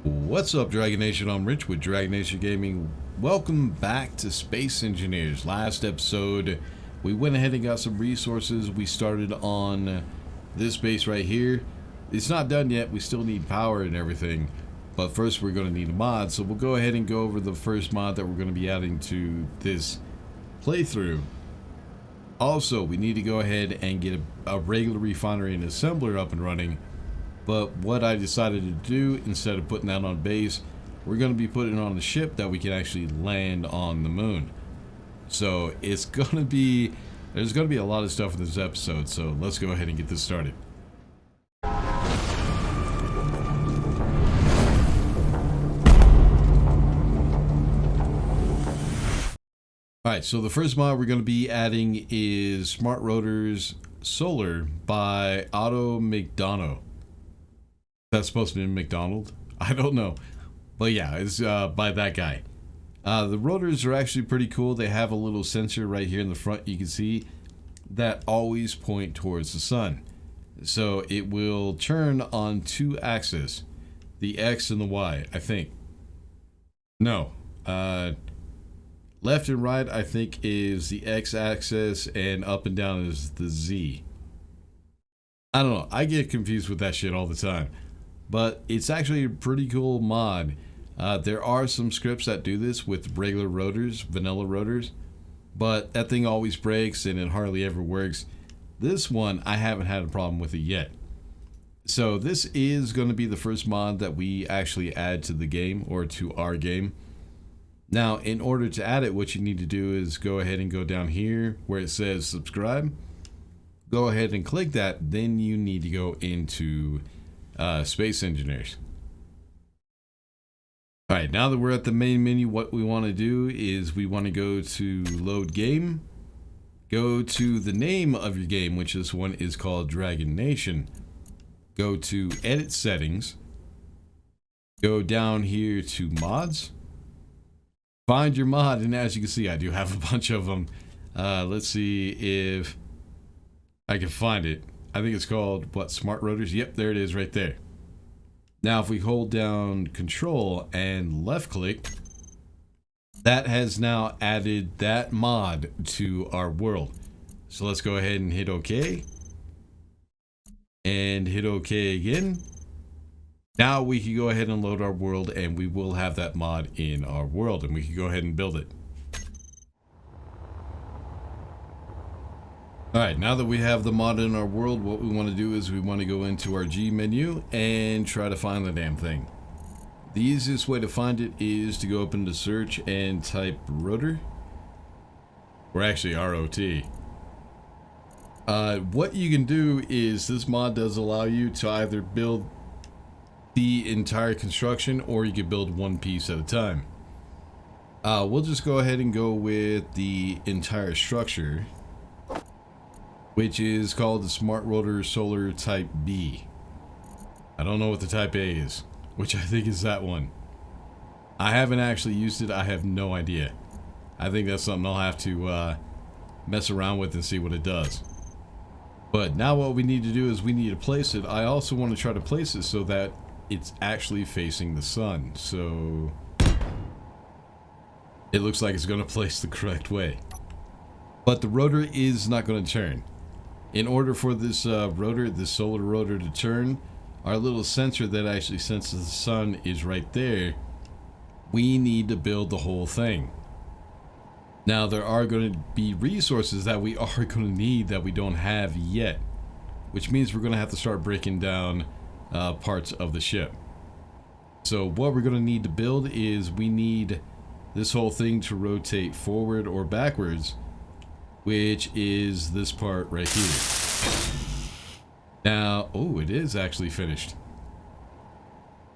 What's up, Dragon Nation? I'm Rich with Dragon Nation Gaming. Welcome back to Space Engineers. Last episode, we went ahead and got some resources. We started on this base right here. It's not done yet. We still need power and everything. But first, we're going to need a mod. So we'll go ahead and go over the first mod that we're going to be adding to this playthrough. Also, we need to go ahead and get a regular refinery and assembler up and running. But what I decided to do, instead of putting that on base, we're going to be putting it on a ship that we can actually land on the moon. So it's going to be, there's going to be a lot of stuff in this episode, so let's go ahead and get this started. Alright, so the first mod we're going to be adding is Smart Rotors Solar by Otto McDonough. That's supposed to be McDonald? I don't know. But yeah, it's by that guy. The rotors are actually pretty cool. They have a little sensor right here in the front, you can see, that always point towards the sun. So it will turn on two axes. The X and the Y, I think. No. Left and right, I think, is the X axis, and up and down is the Z. I don't know. I get confused with that shit all the time. But it's actually a pretty cool mod. There are some scripts that do this with regular rotors, vanilla rotors, but that thing always breaks and it hardly ever works. This one, I haven't had a problem with it yet. So this is going to be the first mod that we actually add to the game, or to our game. Now, in order to add it, what you need to do is go ahead and go down here where it says subscribe. Go ahead and click that. Then you need to go into Space Engineers. Alright, now that we're at the main menu, what we want to do is we want to go to load game, go to the name of your game, which this one is called Dragon Nation, go to edit settings, go down here to mods, find your mod, and as you can see, I do have a bunch of them. Let's see if I can find it. I think it's called, what, Smart Rotors? Yep, there it is right there. Now, if we hold down Control and left click, that has now added that mod to our world. So let's go ahead and hit OK. And hit OK again. Now we can go ahead and load our world, and we will have that mod in our world, and we can go ahead and build it. Alright, now that we have the mod in our world, what we want to do is we want to go into our G menu and try to find the damn thing. The easiest way to find it is to go up into search and type rotor. Or actually ROT. What you can do is this mod does allow you to either build the entire construction, or you can build one piece at a time. We'll just go ahead and go with the entire structure, which is called the Smart Rotor Solar Type B. I don't know what the Type A is, which I think is that one. I haven't actually used it. I have no idea. I think that's something I'll have to mess around with and see what it does. But now what we need to do is we need to place it. I also want to try to place it so that it's actually facing the sun. So it looks like it's going to place the correct way. But the rotor is not going to turn. In order for this rotor, this solar rotor, to turn, our little sensor that actually senses the sun is right there. We need to build the whole thing. Now, there are going to be resources that we are going to need that we don't have yet, which means we're going to have to start breaking down parts of the ship. So what we're going to need to build is we need this whole thing to rotate forward or backwards, which is this part right here. Now, oh, it is actually finished.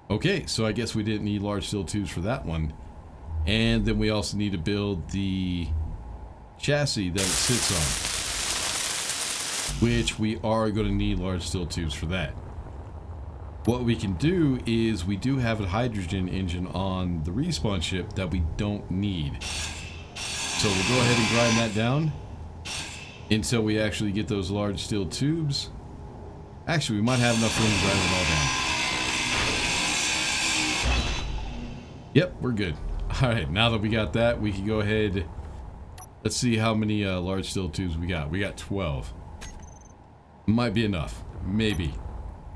Okay, so I guess we didn't need large steel tubes for that one. And then we also need to build the chassis that it sits on, which we are going to need large steel tubes for that. What we can do is we do have a hydrogen engine on the respawn ship that we don't need. So we'll go ahead and grind that down until we actually get those large steel tubes. Actually, we might have enough room to grind it all down. Yep, we're good. All right, now that we got that, we can go ahead. Let's see how many large steel tubes we got. We got 12. Might be enough. Maybe.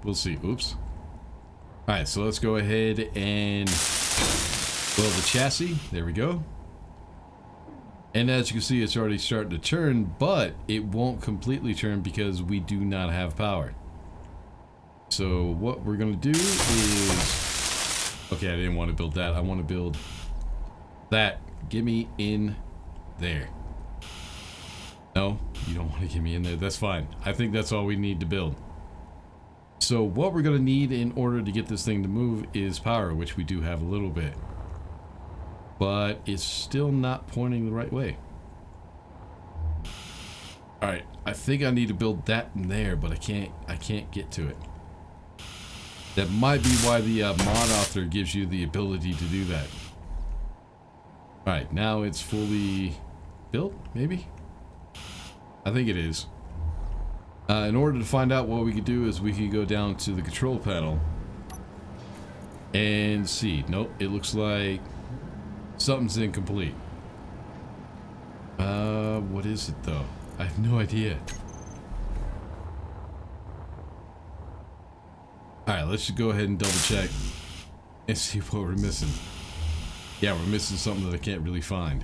We'll see. Oops. All right, so let's go ahead and build the chassis. There we go. And as you can see, it's already starting to turn, but it won't completely turn because we do not have power. So what we're going to do is... Okay, I didn't want to build that. I want to build that. Get me in there. No, you don't want to get me in there. That's fine. I think that's all we need to build. So what we're going to need in order to get this thing to move is power, which we do have a little bit. But it's still not pointing the right way. Alright, I think I need to build that in there, but I can't get to it. That might be why the mod author gives you the ability to do that. Alright, now it's fully built, maybe? I think it is. In order to find out what we could do is we could go down to the control panel and see. Nope, it looks like something's incomplete. What is it though? I have no idea. Alright, let's just go ahead and double check and see what we're missing. Yeah, we're missing something that I can't really find.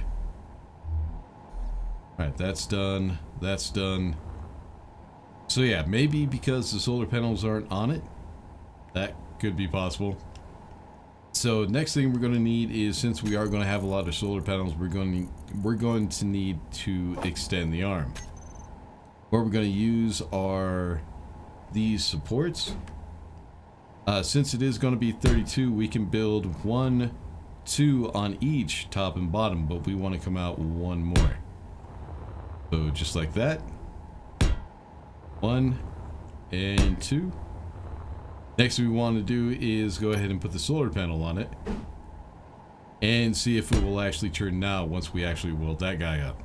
Alright, that's done. That's done. So yeah, maybe because the solar panels aren't on it. That could be possible. So next thing we're going to need is, since we are going to have a lot of solar panels, we're going to need to extend the arm. What we're going to use are these supports. Since it is going to be 32, we can build 1, 2 on each top and bottom, but we want to come out one more. So just like that. 1 and 2. Next we want to do is go ahead and put the solar panel on it and see if it will actually turn now once we actually weld that guy up.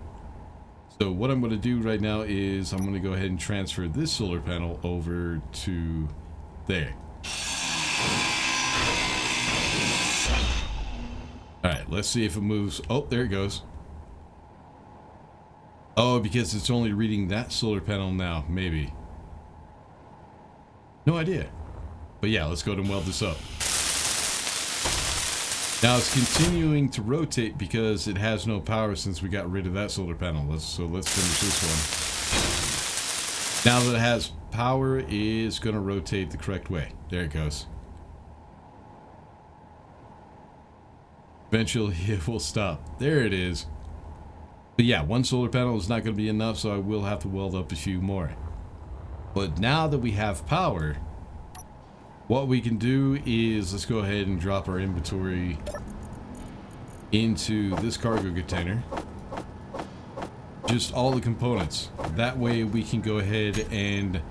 So what I'm going to do right now is I'm going to go ahead and transfer this solar panel over to there. Alright, let's see if it moves. Oh, there it goes. Oh, because it's only reading that solar panel now, maybe. No idea. But yeah, let's go ahead and weld this up. Now it's continuing to rotate because it has no power since we got rid of that solar panel. So let's finish this one. Now that it has power, it's going to rotate the correct way. There it goes. Eventually it will stop. There it is. But yeah, one solar panel is not going to be enough, so I will have to weld up a few more. But now that we have power, what we can do is let's go ahead and drop our inventory into this cargo container. Just all the components. That way we can go ahead and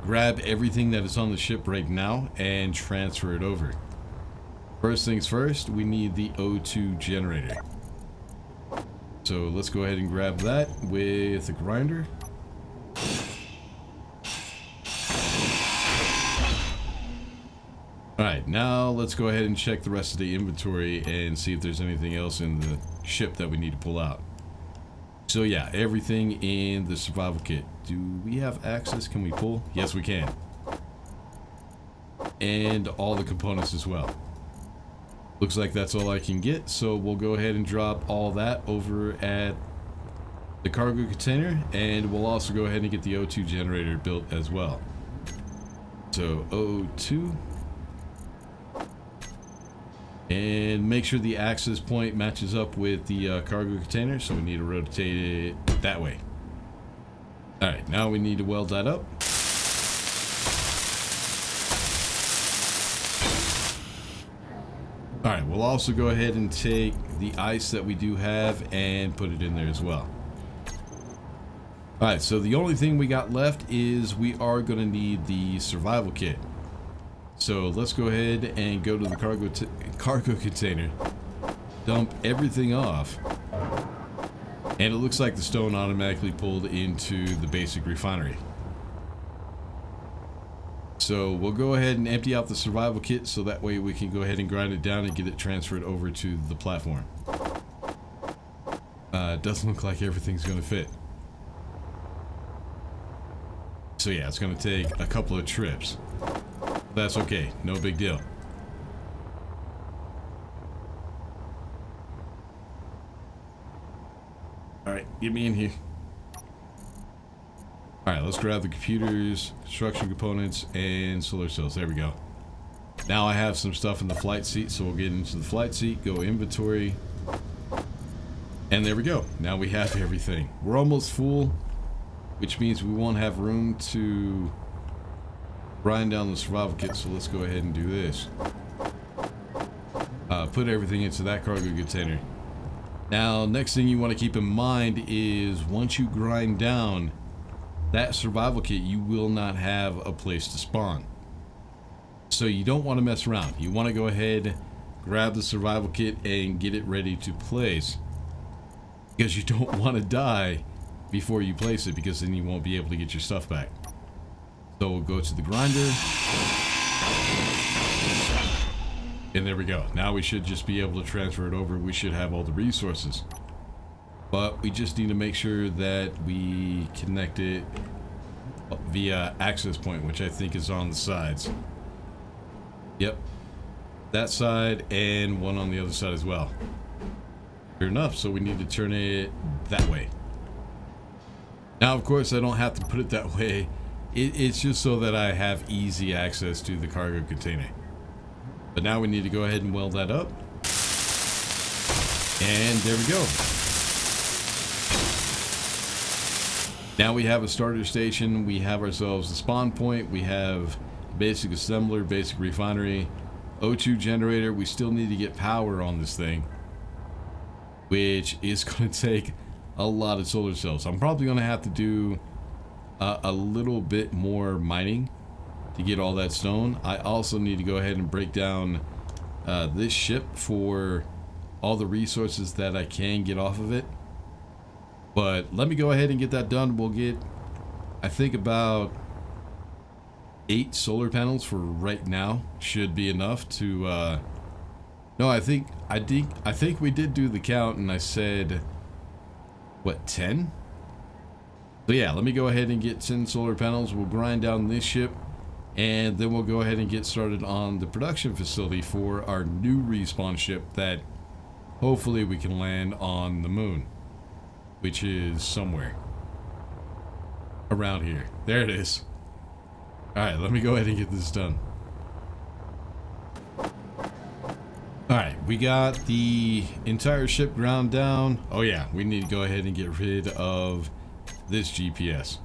grab everything that is on the ship right now and transfer it over. First things first, we need the O2 generator. So let's go ahead and grab that with a grinder. Alright, now let's go ahead and check the rest of the inventory and see if there's anything else in the ship that we need to pull out. So yeah, everything in the survival kit. Do we have access? Can we pull? Yes, we can. And all the components as well. Looks like that's all I can get, so we'll go ahead and drop all that over at the cargo container, and we'll also go ahead and get the O2 generator built as well. So O2, and make sure the access point matches up with the cargo container, so we need to rotate it that way. Alright, now we need to weld that up. Alright, we'll also go ahead and take the ice that we do have and put it in there as well. Alright, so the only thing we got left is we are going to need the survival kit. So let's go ahead and go to the cargo container, dump everything off, and it looks like the stone automatically pulled into the basic refinery. So we'll go ahead and empty out the survival kit so that way we can go ahead and grind it down and get it transferred over to the platform. It doesn't look like everything's going to fit. So yeah, it's going to take a couple of trips. That's okay, no big deal. Alright, get me in here. Alright, let's grab the computers, construction components, and solar cells. There we go. Now I have some stuff in the flight seat, so we'll get into the flight seat, go inventory. And there we go. Now we have everything. We're almost full, which means we won't have room to grind down the survival kit, so let's go ahead and do this. Put everything into that cargo container. Now, next thing you want to keep in mind is once you grind down that survival kit, you will not have a place to spawn. So you don't want to mess around. You want to go ahead, grab the survival kit, and get it ready to place. Because you don't want to die before you place it, because then you won't be able to get your stuff back. So we'll go to the grinder. And there we go. Now we should just be able to transfer it over. We should have all the resources. But we just need to make sure that we connect it via access point, which I think is on the sides. Yep. That side and one on the other side as well. Fair enough. So we need to turn it that way. Now, of course, I don't have to put it that way. It's just so that I have easy access to the cargo container. But now we need to go ahead and weld that up. And there we go. Now we have a starter station. We have ourselves a spawn point. We have basic assembler, basic refinery, O2 generator. We still need to get power on this thing, which is going to take a lot of solar cells. I'm probably going to have to do a little bit more mining to get all that stone. I also need to go ahead and break down this ship for all the resources that I can get off of it. But let me go ahead and get that done. We'll get, I think, about 8 solar panels for right now. Should be enough to no, I think we did do the count, and I said what, 10? So yeah, let me go ahead and get 10 solar panels. We'll grind down this ship, and then we'll go ahead and get started on the production facility for our new respawn ship that hopefully we can land on the moon, which is somewhere around here. There it is. Alright, let me go ahead and get this done. Alright, we got the entire ship ground down. Oh yeah, we need to go ahead and get rid of this GPS.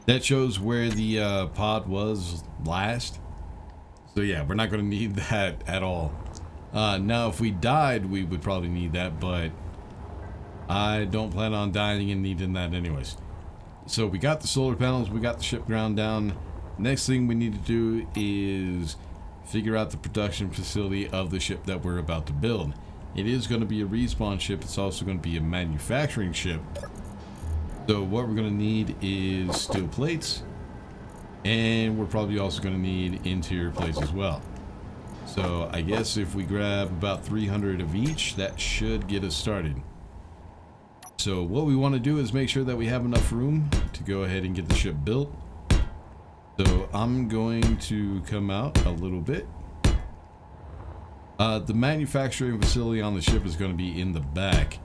That shows where the pod was last. So yeah, we're not going to need that at all. Now, if we died, we would probably need that, but I don't plan on dying and needing that anyways. So we got the solar panels, we got the ship ground down. Next thing we need to do is figure out the production facility of the ship that we're about to build. It is going to be a respawn ship. It's also going to be a manufacturing ship. So what we're going to need is steel plates, and we're probably also going to need interior plates as well. So I guess if we grab about 300 of each, that should get us started. So what we want to do is make sure that we have enough room to go ahead and get the ship built. So I'm going to come out a little bit. The manufacturing facility on the ship is going to be in the back,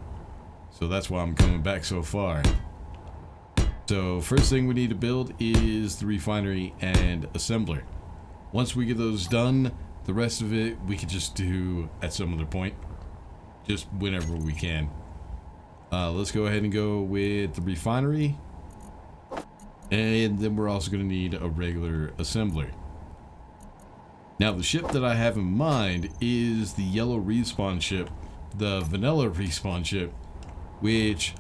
so that's why I'm coming back so far. So first thing we need to build is the refinery and assembler. Once we get those done, the rest of it we could just do at some other point, just whenever we can. Let's go ahead and go with the refinery, and then we're also going to need a regular assembler. Now the ship that I have in mind is the yellow respawn ship, the vanilla respawn ship, which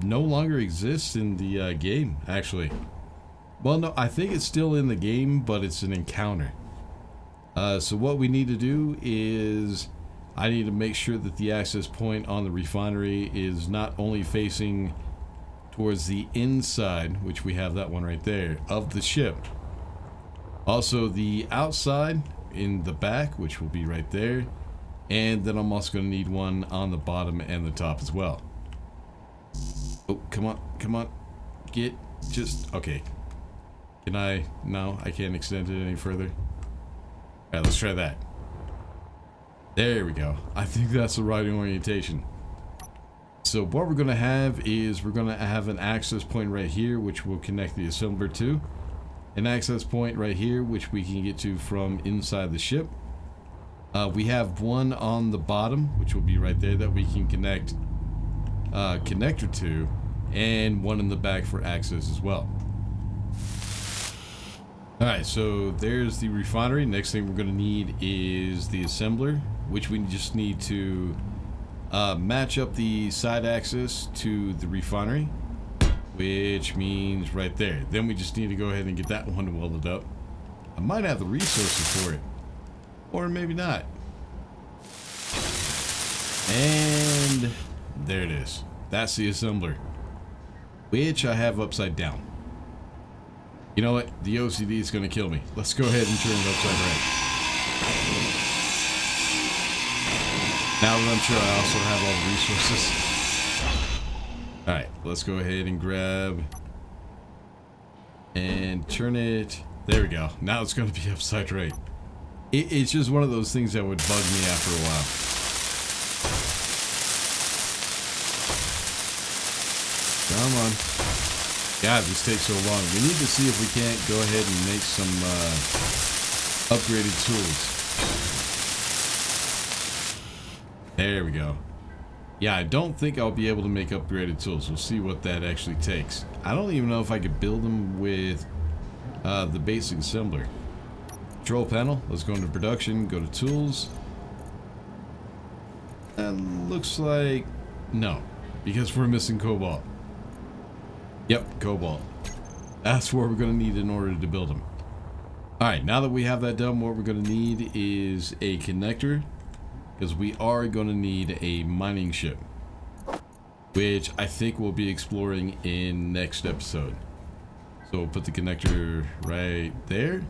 no longer exists in the game, actually. Well, no, I think it's still in the game, but it's an encounter. So what we need to do is I need to make sure that the access point on the refinery is not only facing towards the inside, which we have that one right there, of the ship, Also the outside in the back, which will be right there. And then I'm also going to need one on the bottom and the top as well. Oh, come on, come on. Get, just, okay. Can I, no, I can't extend it any further. Alright, let's try that. There we go. I think that's the right orientation. So what we're going to have is we're going to have an access point right here, which will connect the assembler to. An access point right here, which we can get to from inside the ship. We have one on the bottom, which will be right there, that we can connect connector to, and one in the back for access as well. Alright, so there's the refinery. Next thing we're going to need is the assembler, which we just need to match up the side axis to the refinery, which means right there. Then we just need to go ahead and get that one welded up. I might have the resources for it, or maybe not. And there it is. That's the assembler, which I have upside down. You know what? The OCD is going to kill me. Let's go ahead and turn it upside right. Now that I'm sure I also have all the resources. Alright, let's go ahead and grab and turn it. There we go. Now it's going to be upside right. It's just one of those things that would bug me after a while. Come on. God, this takes so long. We need to see if we can't go ahead and make some upgraded tools. There we go. Yeah, I don't think I'll be able to make upgraded tools. We'll see what that actually takes. I don't even know if I could build them with the basic assembler. Control panel. Let's go into production. Go to tools. And looks like no, because we're missing cobalt. Yep, cobalt. That's what we're going to need in order to build them. Alright, now that we have that done, what we're going to need is a connector, because we are going to need a mining ship, which I think we'll be exploring in next episode. So we'll put the connector right there.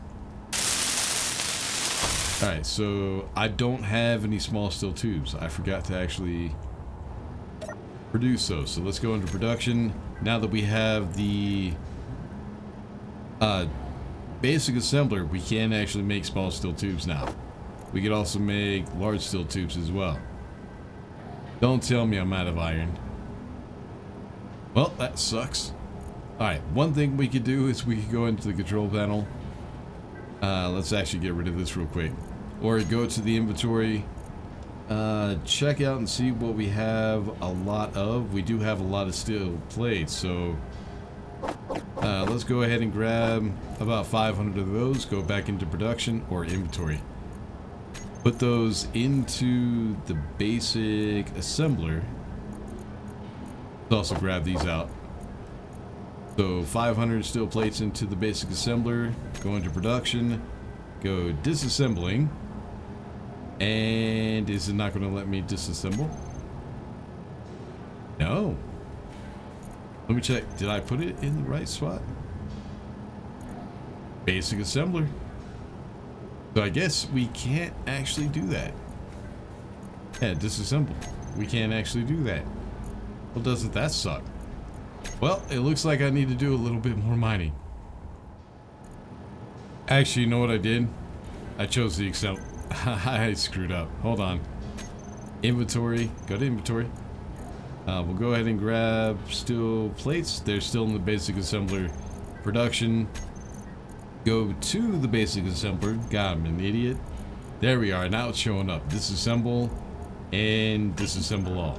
Alright, so I don't have any small steel tubes. I forgot to actually produce those. So let's go into production. Now that we have the basic assembler, we can actually make small steel tubes now. We could also make large steel tubes as well. Don't tell me I'm out of iron. Well, that sucks. Alright, one thing we could do is we could go into the control panel. Let's actually get rid of this real quick. Or go to the inventory. Check out and see what we have a lot of. We do have a lot of steel plates, so let's go ahead and grab about 500 of those. Go back into production or inventory. Put those into the basic assembler. Let's also grab these out. So 500 steel plates into the basic assembler. Go into production. Go disassembling. And is it not going to let me disassemble? No. Let me check. Did I put it in the right spot? Basic assembler. So I guess we can't actually do that. Yeah, disassemble. We can't actually do that. Well, doesn't that suck? Well, it looks like I need to do a little bit more mining. Actually, you know what I did? I chose the Excel. I screwed up. Hold on. Inventory. Go to inventory. We'll go ahead and grab steel plates. They're still in the basic assembler production. Go to the basic assembler. God, I'm an idiot. There we are. Now it's showing up. Disassemble and disassemble all.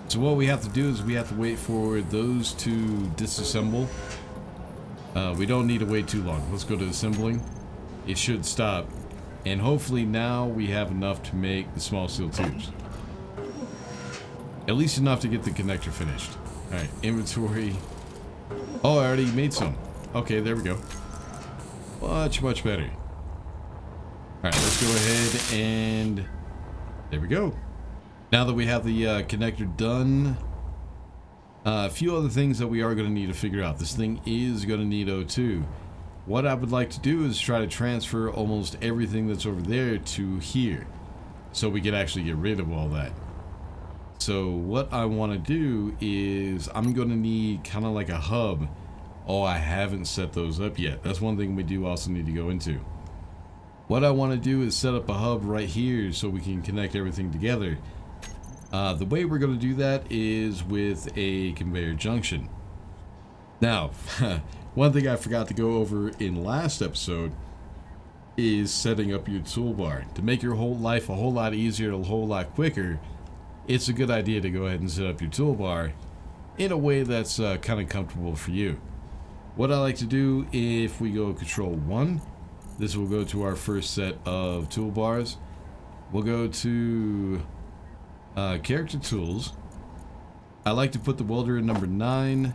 So what we have to do is we have to wait for those to disassemble. We don't need to wait too long. Let's go to assembling. It should stop. And hopefully now we have enough to make the small steel tubes. At least enough to get the connector finished. Alright, inventory. Oh, I already made some. Okay, there we go. Much, much better. Alright, let's go ahead and... there we go. Now that we have the connector done, a few other things that we are going to need to figure out. This thing is going to need O2. what I would like to do is try to transfer almost everything that's over there to here, so we can actually get rid of all that. So what I want to do is I'm going to need kind of like a hub. Oh, I haven't set those up yet. That's one thing we do also need to go into. What I want to do is set up a hub right here so we can connect everything together. The way we're going to do that is with a conveyor junction. Now, one thing I forgot to go over in last episode is setting up your toolbar. To make your whole life a whole lot easier, a whole lot quicker, it's a good idea to go ahead and set up your toolbar in a way that's kind of comfortable for you. What I like to do, if we go Control 1, this will go to our first set of toolbars. We'll go to Character Tools. I like to put the welder in number 9,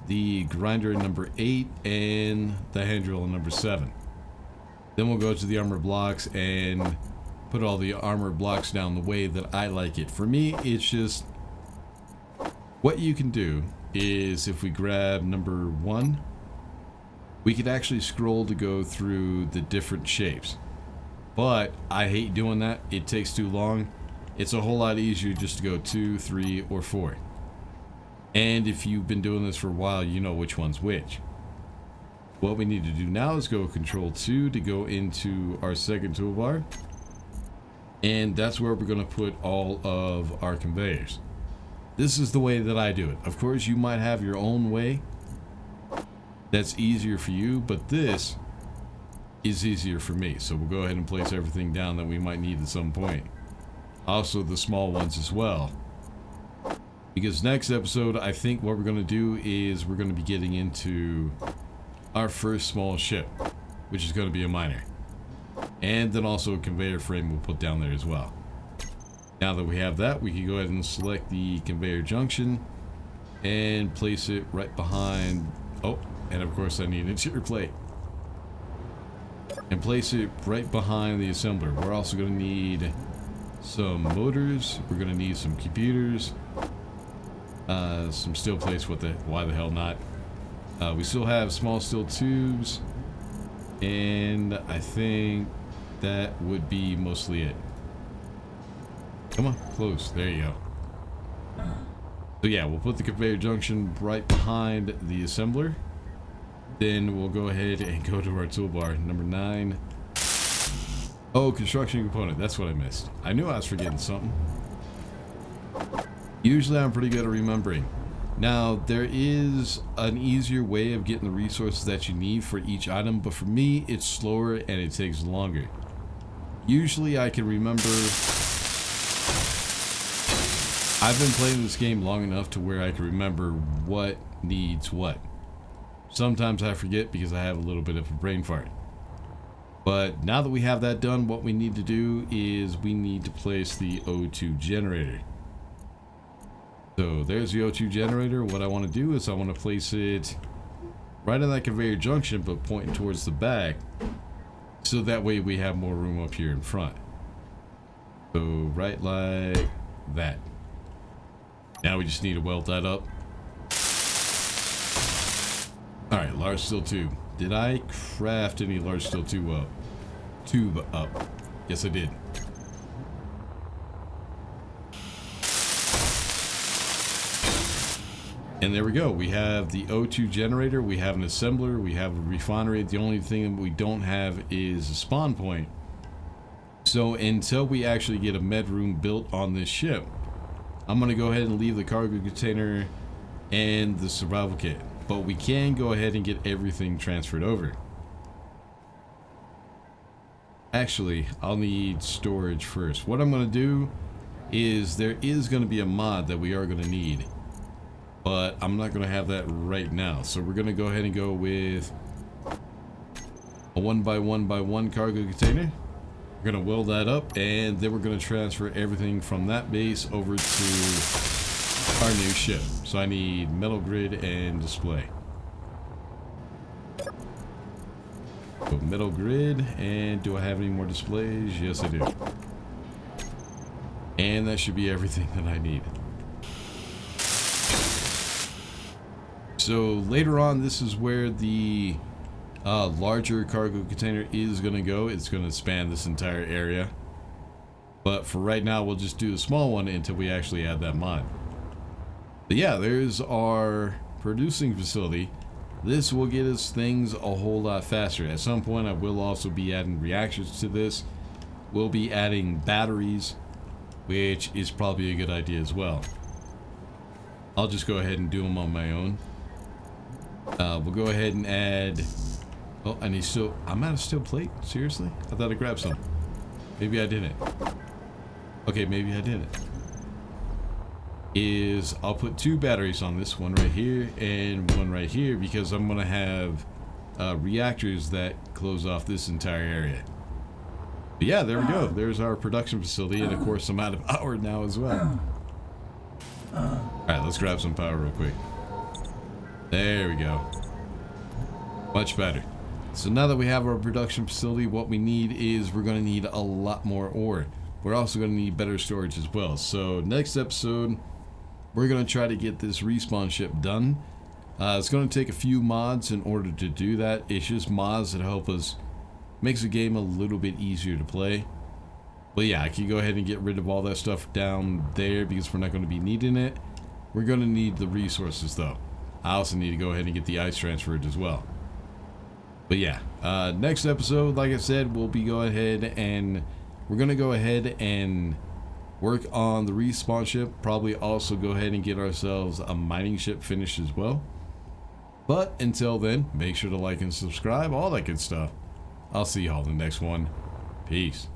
the grinder in number 8, and the hand drill in number 7. Then we'll go to the armor blocks and put all the armor blocks down the way that I like it. For me, it's just what you can do is if we grab number 1, we could actually scroll to go through the different shapes. But I hate doing that. It takes too long. It's a whole lot easier just to go 2, 3, or 4. And if you've been doing this for a while, you know which one's which. What we need to do now is go Control 2 to go into our second toolbar. And that's where we're going to put all of our conveyors. This is the way that I do it. Of course, you might have your own way that's easier for you, but this is easier for me. So we'll go ahead and place everything down that we might need at some point. Also the small ones as well. Because next episode, I think what we're going to do is we're going to be getting into our first small ship, which is going to be a miner. And then also a conveyor frame we'll put down there as well. Now that we have that, we can go ahead and select the conveyor junction and place it right behind. Oh, and of course I need an interior plate. And place it right behind the assembler. We're also going to need some motors. We're going to need some computers. Some steel plates. Why the hell not? We still have small steel tubes. And I think that would be mostly it. Come on, close. There you go. So yeah, we'll put the conveyor junction right behind the assembler. Then we'll go ahead and go to our toolbar. Number 9. Oh, construction component. That's what I missed. I knew I was forgetting something. Usually I'm pretty good at remembering. Now, there is an easier way of getting the resources that you need for each item, but for me, it's slower and it takes longer. Usually I can remember. I've been playing this game long enough to where I can remember what needs what. Sometimes I forget because I have a little bit of a brain fart. But now that we have that done, what we need to do is we need to place the O2 generator. So there's the O2 generator. What I want to do is I want to place it right on that conveyor junction, but pointing towards the back. So that way we have more room up here in front. So right like that. Now we just need to weld that up. Alright, large steel tube. Did I craft any large steel tube up? Yes, I did. And there we go. We have the O2 generator, we have an assembler, we have a refinery. The only thing that we don't have is a spawn point. So until we actually get a med room built on this ship, I'm going to go ahead and leave the cargo container and the survival kit. But we can go ahead and get everything transferred over. Actually, I'll need storage first. What I'm going to do is there is going to be a mod that we are going to need. But I'm not going to have that right now. So we're going to go ahead and go with a 1x1x1 cargo container. We're going to weld that up, and then we're going to transfer everything from that base over to our new ship. So I need metal grid and display. So metal grid, and do I have any more displays? Yes, I do. And that should be everything that I need. So later on, this is where the Larger cargo container is going to go. It's going to span this entire area. But for right now, we'll just do a small one until we actually add that mod. But yeah, there's our producing facility. This will get us things a whole lot faster. At some point, I will also be adding reactors to this. We'll be adding batteries, which is probably a good idea as well. I'll just go ahead and do them on my own. We'll go ahead and add... Oh, I need steel... I'm out of steel plate? Seriously? I thought I grabbed some. Maybe I didn't. Okay, maybe I didn't. I'll put 2 batteries on this, one right here and one right here, because I'm going to have reactors that close off this entire area. But yeah, there we go. There's our production facility, and of course I'm out of power now as well. Alright, let's grab some power real quick. There we go. Much better. So now that we have our production facility, what we need is we're going to need a lot more ore. We're also going to need better storage as well. So next episode, we're going to try to get this respawn ship done. It's going to take a few mods in order to do that. It's just mods that help us, makes the game a little bit easier to play. But yeah, I can go ahead and get rid of all that stuff down there because we're not going to be needing it. We're going to need the resources though. I also need to go ahead and get the ice transferred as well. But yeah, next episode, like I said, we'll be going ahead and we're going to go ahead and work on the respawn ship. Probably also go ahead and get ourselves a mining ship finished as well. But until then, make sure to like and subscribe, all that good stuff. I'll see y'all in the next one. Peace.